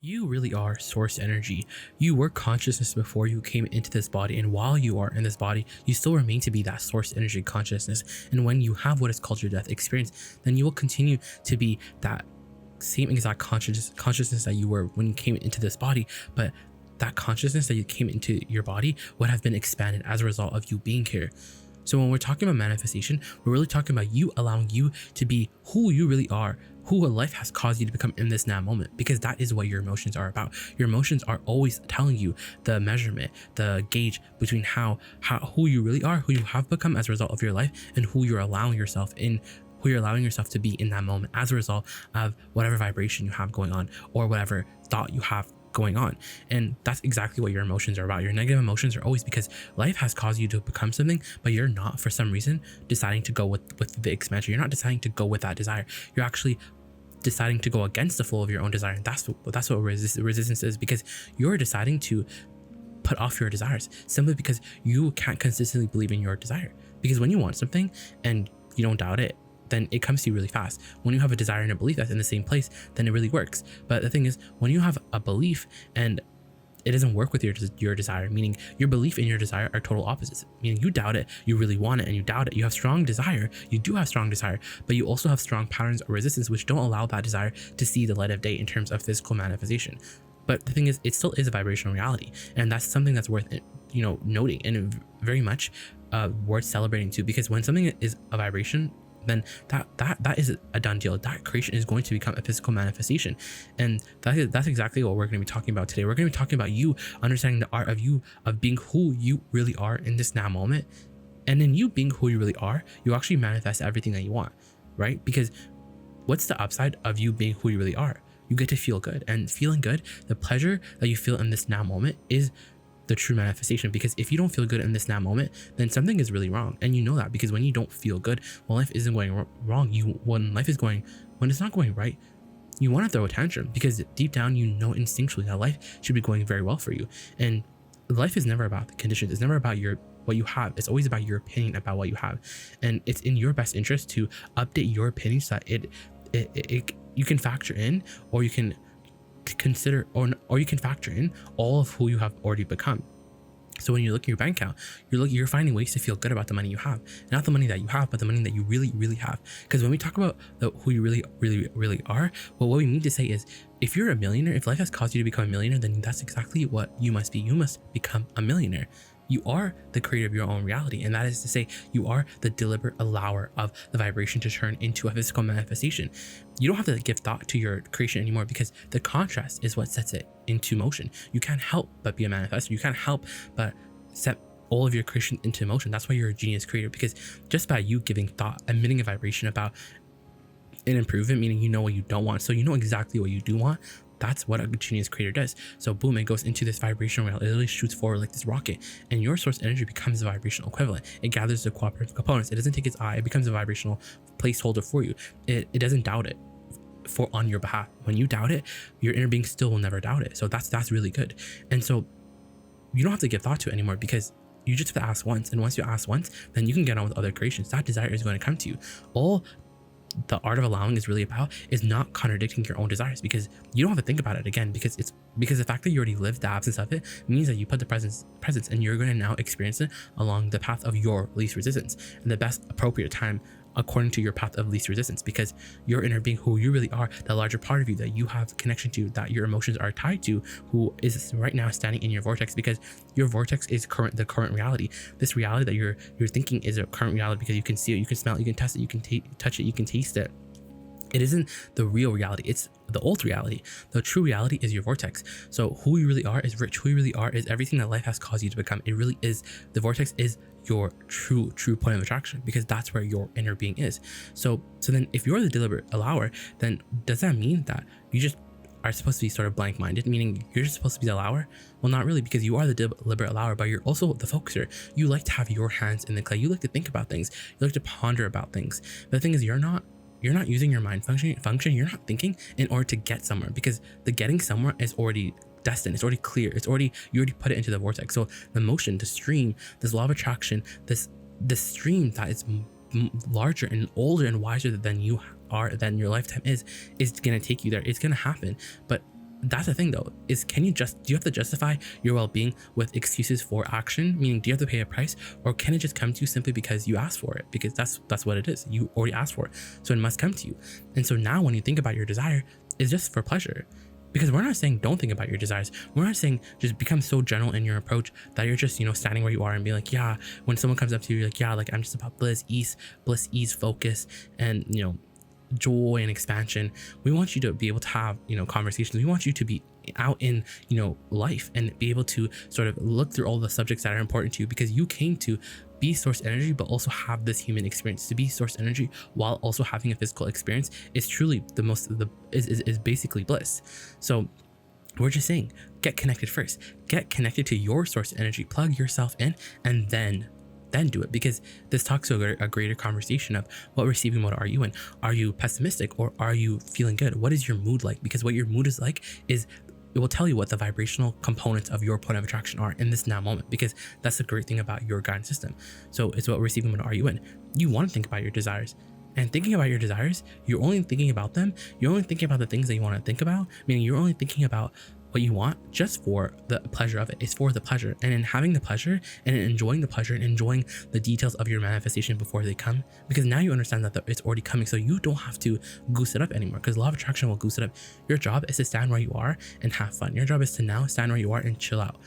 You really are source energy. You were consciousness before you came into this body, and while you are in this body, you still remain to be that source energy consciousness. And when you have what is called your death experience, then you will continue to be that same exact consciousness that you were when you came into this body, but that consciousness that you came into your body would have been expanded as a result of you being here. So when we're talking about manifestation, we're really talking about you allowing you to be who you really are, who life has caused you to become in this now moment, because that is what your emotions are about. Your emotions are always telling you the measurement, the gauge between how who you really are, who you have become as a result of your life, and who you're allowing yourself to be in that moment as a result of whatever vibration you have going on or whatever thought you have going on. And that's exactly what your emotions are about. Your negative emotions are always because life has caused you to become something, but you're not, for some reason, deciding to go with the expansion. You're not deciding to go with that desire. You're actually deciding to go against the flow of your own desire. And that's what resistance is, because you're deciding to put off your desires simply because you can't consistently believe in your desire. Because when you want something and you don't doubt it, then it comes to you really fast. When you have a desire and a belief that's in the same place, then it really works. But the thing is, when you have a belief and it doesn't work with your desire, meaning your belief and your desire are total opposites, meaning you doubt it, you really want it, and you doubt it. You have strong desire, you do have strong desire, but you also have strong patterns of resistance which don't allow that desire to see the light of day in terms of physical manifestation. But the thing is, it still is a vibrational reality, and that's something that's worth noting and very much worth celebrating too. Because when something is a vibration, then that is a done deal. That creation is going to become a physical manifestation. And that's exactly what we're going to be talking about today. We're going to be talking about you understanding the art of being who you really are in this now moment. And in you being who you really are, you actually manifest everything that you want, right? Because what's the upside of you being who you really are? You get to feel good, and feeling good, the pleasure that you feel in this now moment is the true manifestation. Because if you don't feel good in this now moment, then something is really wrong, and you know that, because when you don't feel good, when life isn't going wrong, when it's not going right, you want to throw a tantrum, because deep down you know instinctually that life should be going very well for you. And life is never about the conditions. It's never about what you have. It's always about your opinion about what you have, and it's in your best interest to update your opinion so that you can factor in, or you can consider, or you can factor in all of who you have already become. So when you look at your bank account, you're finding ways to feel good about the money you have, not the money that you have, but the money that you really have. Because when we talk about who you really are, well, what we mean to say is, if you're a millionaire, if life has caused you to become a millionaire, then that's exactly what you must be. You must become a millionaire. You are the creator of your own reality, and that is to say, you are the deliberate allower of the vibration to turn into a physical manifestation. You don't have to give thought to your creation anymore, because the contrast is what sets it into motion. You can't help but be a manifestor. You can't help but set all of your creation into motion. That's why you're a genius creator, because just by you giving thought, emitting a vibration about an improvement, meaning you know what you don't want, so you know exactly what you do want. That's what a genius creator does. So boom, it goes into this vibrational realm. It literally shoots forward like this rocket, and your source energy becomes the vibrational equivalent. It gathers the cooperative components. It doesn't take its eye. It becomes a vibrational placeholder for you. It doesn't doubt it on your behalf. When you doubt it, your inner being still will never doubt it. So that's really good. And so you don't have to give thought to it anymore, because you just have to ask once. And once you ask once, then you can get on with other creations. That desire is going to come to you. All the art of allowing is really about is not contradicting your own desires, because you don't have to think about it again, because the fact that you already lived the absence of it means that you put the presence, and you're going to now experience it along the path of your least resistance, and the best appropriate time according to your path of least resistance, because your inner being, who you really are, the larger part of you that you have connection to, that your emotions are tied to, who is right now standing in your vortex, because your vortex is the current reality. This reality that you're thinking is a current reality, because you can see it, you can smell it, you can test it, you can touch it, you can taste it. It isn't the real reality, it's the old reality. The true reality is your vortex. So who you really are is rich. Who you really are is everything that life has caused you to become. It really is, the vortex is your true point of attraction, because that's where your inner being is. So then if you're the deliberate allower, then does that mean that you just are supposed to be sort of blank-minded, meaning you're just supposed to be the allower? Well, not really, because you are the deliberate allower, but you're also the focuser. You like to have your hands in the clay. You like to think about things. You like to ponder about things. But the thing is, you're not using your mind function. You're not thinking in order to get somewhere, because the getting somewhere is already destined. It's already clear. You already put it into the vortex. So the motion, the stream, this law of attraction, this stream that is larger and older and wiser than you are, than your lifetime is gonna take you there. It's gonna happen. But that's the thing though, is do you have to justify your well-being with excuses for action? Meaning, do you have to pay a price, or can it just come to you simply because you asked for it? Because that's what it is. You already asked for it, so it must come to you. And so now when you think about your desire, it's just for pleasure. Because we're not saying don't think about your desires. We're not saying just become so general in your approach that you're just, standing where you are and be like, yeah, when someone comes up to you, you're like, yeah, like I'm just about bliss, ease, focus, and, joy and expansion. We want you to be able to have, conversations. We want you to be out in, life and be able to sort of look through all the subjects that are important to you, because you came to be source energy, but also have this human experience. To be source energy while also having a physical experience is truly is basically bliss. So we're just saying, get connected first. Get connected to your source energy, plug yourself in, and then do it, because this talks to a greater conversation of what receiving mode are you in. Are you pessimistic, or are you feeling good? What is your mood like? Because what your mood is like it will tell you what the vibrational components of your point of attraction are in this now moment, because that's the great thing about your guidance system. So it's what receiving mode are you in. You want to think about your desires. And thinking about your desires, you're only thinking about them. You're only thinking about the things that you want to think about, meaning you're only thinking about what you want just for the pleasure of it. It's for the pleasure. And in having the pleasure and in enjoying the pleasure and enjoying the details of your manifestation before they come, because now you understand that it's already coming, so you don't have to goose it up anymore, because law of attraction will goose it up. Your job is to stand where you are and have fun. Your job is to now stand where you are and chill out.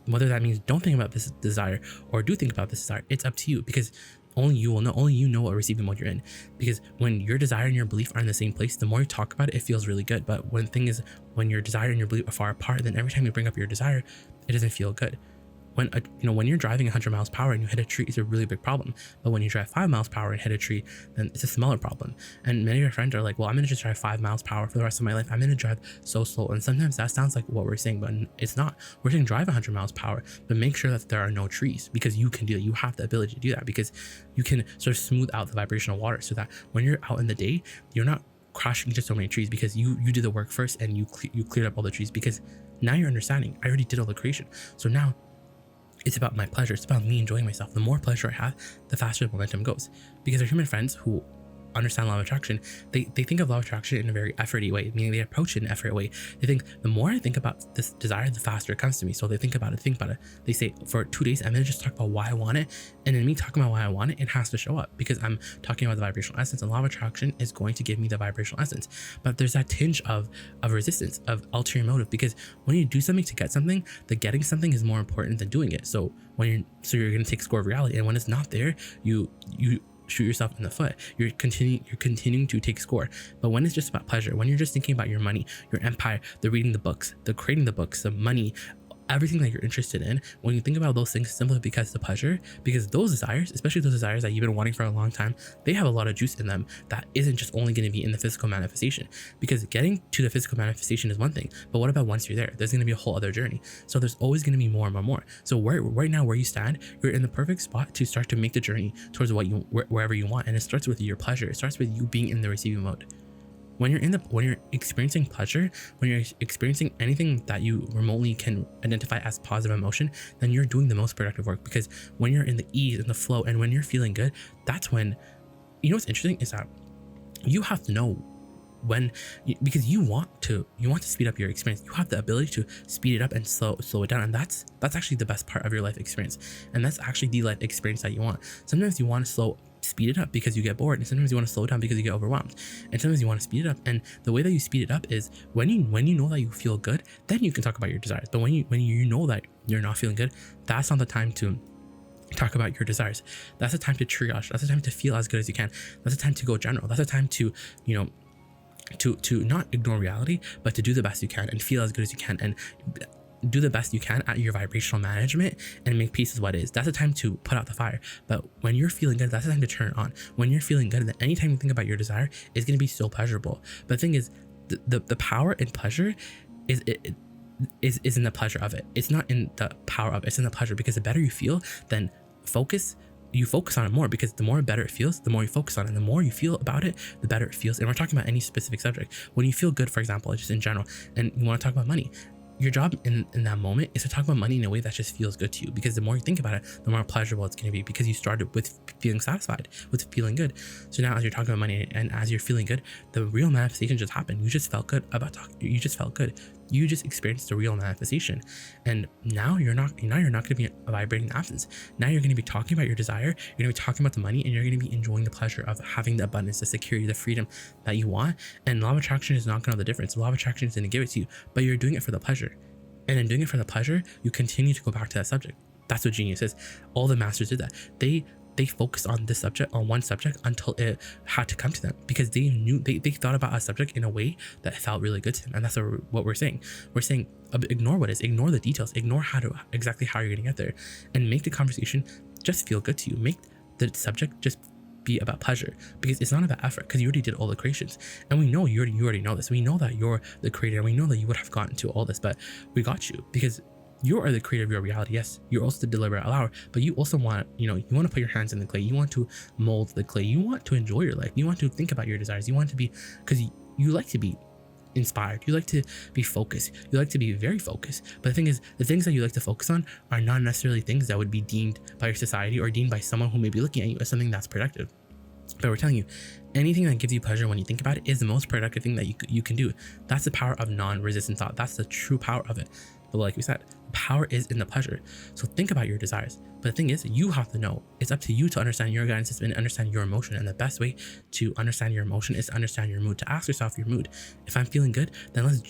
Whether that means don't think about this desire or do think about this desire, it's up to you, because only you will know. Only you know what receiving mode you're in. Because when your desire and your belief are in the same place, the more you talk about it, it feels really good. But when your desire and your belief are far apart, then every time you bring up your desire, it doesn't feel good. When you're driving 100 miles per hour and you hit a tree, it's a really big problem. But when you drive 5 miles per hour and hit a tree, then it's a smaller problem. And many of your friends are like, well, I'm going to just drive 5 miles per hour for the rest of my life. I'm going to drive so slow. And sometimes that sounds like what we're saying, but it's not. We're saying drive 100 miles per hour, but make sure that there are no trees, because you can do that. You have the ability to do that, because you can sort of smooth out the vibrational water so that when you're out in the day, you're not crashing into so many trees, because you did the work first and you cleared up all the trees, because now you're understanding, I already did all the creation. So now it's about my pleasure. It's about me enjoying myself. The more pleasure I have, the faster the momentum goes. Because our human friends who understand law of attraction, they think of law of attraction in a very efforty way, meaning they approach it in an effort way. They think the more I think about this desire, the faster it comes to me. So they think about it. They say, for 2 days, I'm going to just talk about why I want it. And in me talking about why I want it, it has to show up, because I'm talking about the vibrational essence, and law of attraction is going to give me the vibrational essence. But there's that tinge of resistance, of ulterior motive, because when you do something to get something, the getting something is more important than doing it. So you're going to take score of reality. And when it's not there, you shoot yourself in the foot. You're continuing to take score. But when it's just about pleasure, when you're just thinking about your money, your empire, the reading the books, the creating the books, the money, everything that you're interested in, when you think about those things simply because the pleasure, because those desires, especially those desires that you've been wanting for a long time, they have a lot of juice in them that isn't just only going to be in the physical manifestation. Because getting to the physical manifestation is one thing, but what about once you're there? There's going to be a whole other journey. So there's always going to be more and more. So right now where you stand, you're in the perfect spot to start to make the journey towards wherever you want. And it starts with your pleasure. It starts with you being in the receiving mode. When you're experiencing pleasure, when you're experiencing anything that you remotely can identify as positive emotion, then you're doing the most productive work. Because when you're in the ease and the flow, and when you're feeling good, that's when, what's interesting is that you have to know because you want to speed up your experience. You have the ability to speed it up and slow it down, and that's actually the best part of your life experience, and that's actually the life experience that you want. Sometimes you want to speed it up because you get bored, and sometimes you want to slow it down because you get overwhelmed, and sometimes you want to speed it up. And the way that you speed it up is when you know that you feel good, then you can talk about your desires. But when you know that you're not feeling good, that's not the time to talk about your desires. That's the time to triage. That's the time to feel as good as you can. That's the time to go general. That's the time to to not ignore reality, but to do the best you can and feel as good as you can, and do the best you can at your vibrational management and make peace with what is. That's the time to put out the fire. But when you're feeling good, that's the time to turn it on. When you're feeling good, then anytime you think about your desire, it's going to be so pleasurable. But the thing is, the power in pleasure is in the pleasure of it. It's not in the power of it. It's in the pleasure, because the better you feel, then you focus on it more, because the more better it feels, the more you focus on it, and the more you feel about it, the better it feels. And we're talking about any specific subject. When you feel good, for example, just in general, and you want to talk about money, your job in that moment is to talk about money in a way that just feels good to you, because the more you think about it, the more pleasurable it's going to be, because you started with feeling satisfied, with feeling good. So now as you're talking about money and as you're feeling good, the real manifestation just happened. You just felt good about talking. You just felt good. You just experienced the real manifestation. And now you're not going to be vibrating the absence. Now you're going to be talking about your desire. You're going to be talking about the money, and you're going to be enjoying the pleasure of having the abundance, the security, the freedom that you want. And law of attraction is not going to know the difference. Law of attraction is going to give it to you, but you're doing it for the pleasure. And in doing it for the pleasure, you continue to go back to that subject. That's what genius is. All the masters did that. They focused on this subject, on one subject, until it had to come to them, because they knew they thought about a subject in a way that felt really good to them. And that's what we're saying. We're saying ignore what is, ignore the details, ignore exactly how you're gonna get there, and make the conversation just feel good to you. Make the subject just be about pleasure, because it's not about effort, because you already did all the creations. And we know you already know this. We know that you're the creator, and we know that you would have gotten to all this, but we got you, because you are the creator of your reality. Yes, you're also the deliberate allower, but you also want, you want to put your hands in the clay. You want to mold the clay. You want to enjoy your life. You want to think about your desires. You want to be, because you like to be inspired. You like to be focused. You like to be very focused. But the thing is, the things that you like to focus on are not necessarily things that would be deemed by your society or deemed by someone who may be looking at you as something that's productive. But we're telling you, anything that gives you pleasure when you think about it is the most productive thing that you can do. That's the power of non-resistant thought. That's the true power of it. But like we said, power is in the pleasure. So think about your desires. But the thing is, you have to know. It's up to you to understand your guidance system and understand your emotion. And the best way to understand your emotion is to understand your mood. To ask yourself your mood. If I'm feeling good, then let's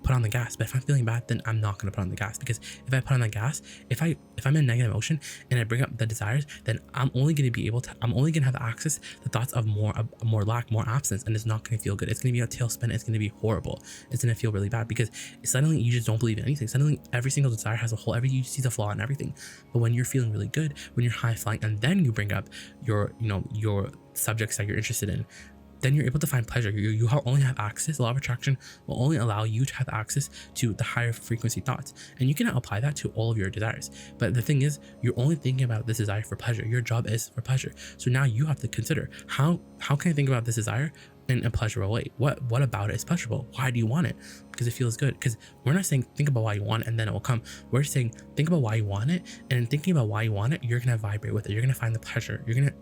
put on the gas. But if I'm feeling bad, then I'm not going to put on the gas, because if I put on the gas, if I'm in negative emotion and I bring up the desires, then I'm only going to have access to thoughts of more lack, more absence, and it's not going to feel good. It's going to be a tailspin. It's going to be horrible. It's going to feel really bad, because suddenly you just don't believe in anything. Suddenly every single desire has a hole. You see the flaw in everything. But when you're feeling really good, when you're high flying, and then you bring up your subjects that you're interested in, then you're able to find pleasure. You only have access. The law of attraction will only allow you to have access to the higher frequency thoughts, and you can apply that to all of your desires. But the thing is, you're only thinking about this desire for pleasure. Your job is for pleasure. So now you have to consider, how can I think about this desire in a pleasurable way? What about it is pleasurable? Why do you want it? Because it feels good. Because we're not saying think about why you want it and then it will come. We're saying think about why you want it, and in thinking about why you want it, you're gonna vibrate with it. You're gonna find the pleasure. You're gonna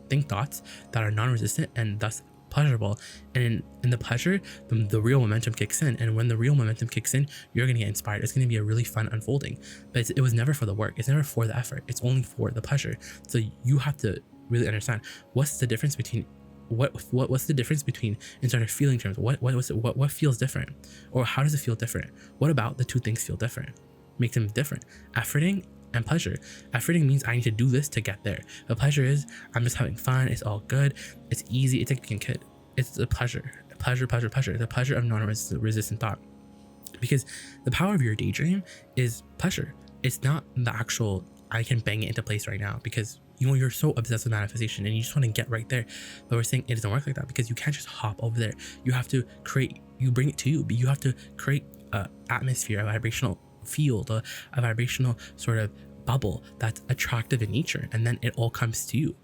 think thoughts that are non-resistant and thus pleasurable. And in the pleasure, the real momentum kicks in. And when the real momentum kicks in, you're gonna get inspired. It's gonna be a really fun unfolding. But it was never for the work. It's never for the effort. It's only for the pleasure. So you have to really understand what's the difference between what's the difference between, in sort of feeling terms, what feels different, or how does it feel different? What about the two things feel different? Make them different. Efforting and pleasure. Efforting means I need to do this to get there. The pleasure is I'm just having fun. It's all good. It's easy. It's like being a kid. It's the pleasure. The pleasure of non-resistant thought. Because the power of your daydream is pleasure. It's not the actual I can bang it into place right now, because you're so obsessed with manifestation and you just want to get right there. But we're saying it doesn't work like that, because you can't just hop over there. You have to bring it to you, but you have to create an atmosphere, a vibrational field, a vibrational sort of bubble that's attractive in nature, and then it all comes to you.